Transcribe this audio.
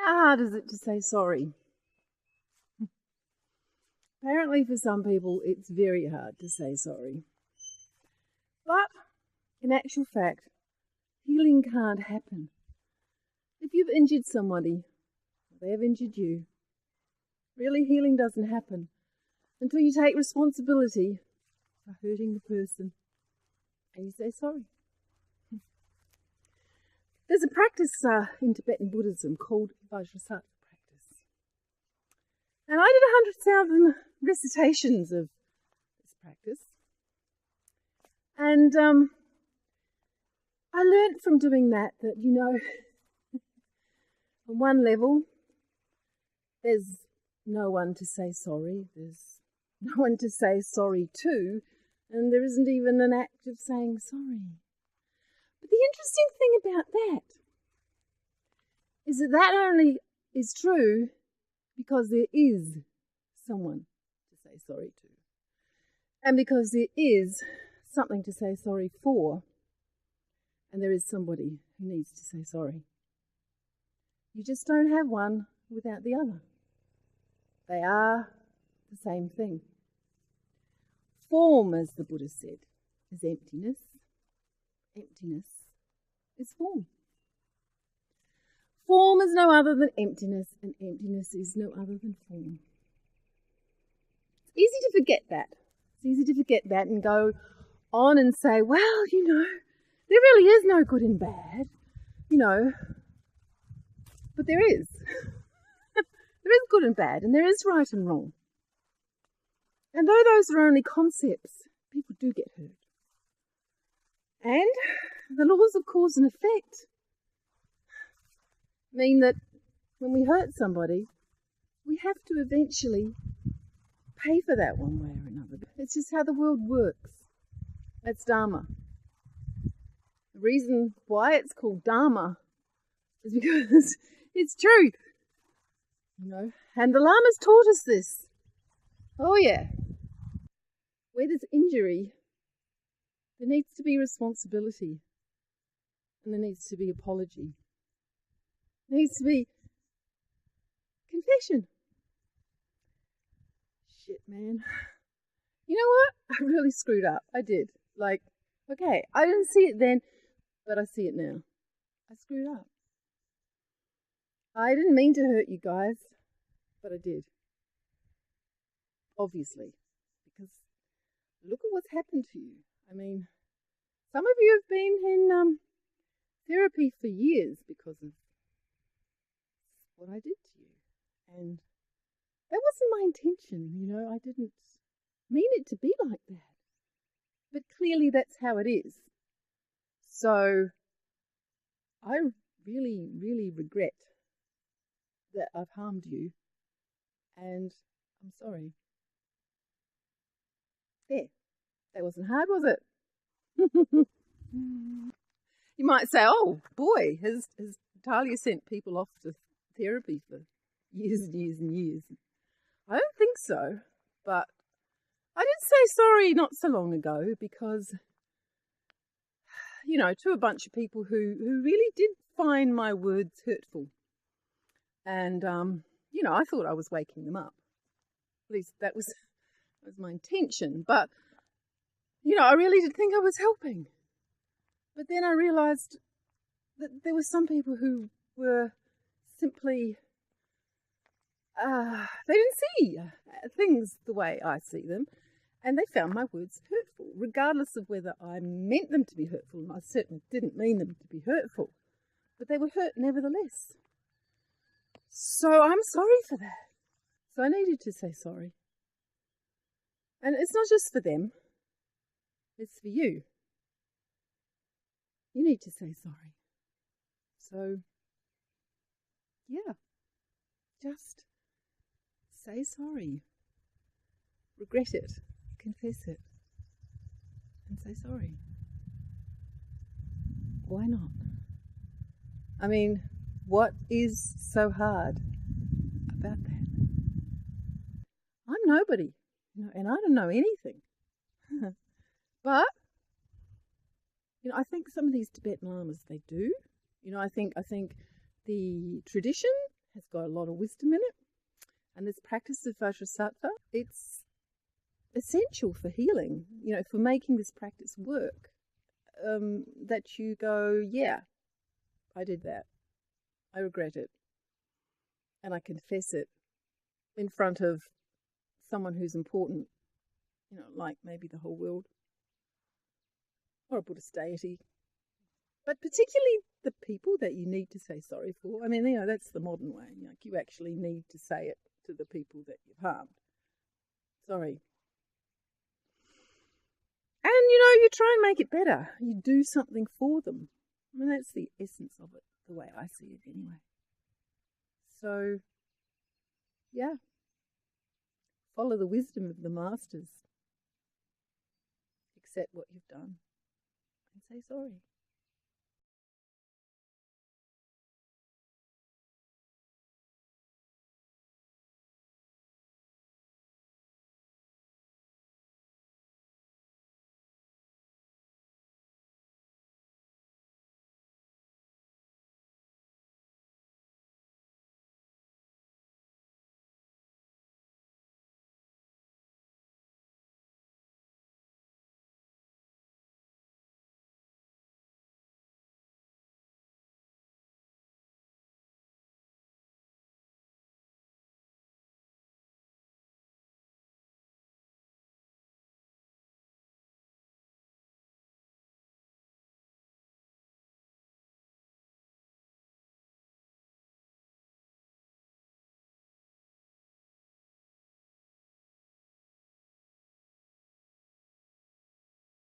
How hard is it to say sorry? Apparently for some people it's very hard to say sorry. But in actual fact, healing can't happen. If you've injured somebody, they have injured you. Really, healing doesn't happen until you take responsibility for hurting the person and you say sorry. There's a practice in Tibetan Buddhism called Vajrasattva practice. And I did 100,000 recitations of this practice. And I learned from doing that, you know, on one level, there's no one to say sorry. There's no one to say sorry to. And there isn't even an act of saying sorry. But the interesting thing about that is that that only is true because there is someone to say sorry to. And because there is something to say sorry for, and there is somebody who needs to say sorry. You just don't have one without the other. They are the same thing. Form, as the Buddha said, is emptiness. Emptiness is form. Form is no other than emptiness, and emptiness is no other than form. It's easy to forget that. It's easy to forget that and go on and say, well, you know, there really is no good and bad, you know. But there is. There is good and bad, and there is right and wrong. And though those are only concepts, people do get hurt. And the laws of cause and effect mean that when we hurt somebody, we have to eventually pay for that one way or another. It's just how the world works. That's Dharma. The reason why it's called Dharma is because it's truth. You know, and the Lamas taught us this. Oh yeah. Where there's injury, there needs to be responsibility. And there needs to be apology. There needs to be confession. Shit, man. You know what? I really screwed up. I did. Like, okay, I didn't see it then, but I see it now. I screwed up. I didn't mean to hurt you guys, but I did. Obviously. Because look at what's happened to you. I mean, some of you have been in therapy for years because of what I did to you. And that wasn't my intention, you know. I didn't mean it to be like that. But clearly that's how it is. So I really, really regret that I've harmed you. And I'm sorry. There. That wasn't hard, was it? You might say, oh, boy, has Talia sent people off to therapy for years and years and years? I don't think so, but I did say sorry not so long ago because, you know, to a bunch of people who really did find my words hurtful. And, you know, I thought I was waking them up. At least that was my intention. But, you know, I really did think I was helping. But then I realised that there were some people who were simply, they didn't see things the way I see them. And they found my words hurtful, regardless of whether I meant them to be hurtful. And I certainly didn't mean them to be hurtful. But they were hurt nevertheless. So I'm sorry for that. So I needed to say sorry. And it's not just for them. It's for you. You need to say sorry. So, yeah. Just say sorry. Regret it. Confess it. And say sorry. Why not? I mean, what is so hard about that? I'm nobody, you know, and I don't know anything. But, you know, I think some of these Tibetan Lamas, they do. You know, I think the tradition has got a lot of wisdom in it. And this practice of Vajrasattva, it's essential for healing, for making this practice work. That you go, yeah, I did that. I regret it. And I confess it in front of someone who's important, like maybe the whole world or a Buddhist deity. But particularly the people that you need to say sorry for. I mean, that's the modern way. You actually need to say it to the people that you've harmed. Sorry. And, you try and make it better. You do something for them. I mean, that's the essence of it, the way I see it anyway. So, yeah. Follow the wisdom of the masters. Accept what you've done and say sorry.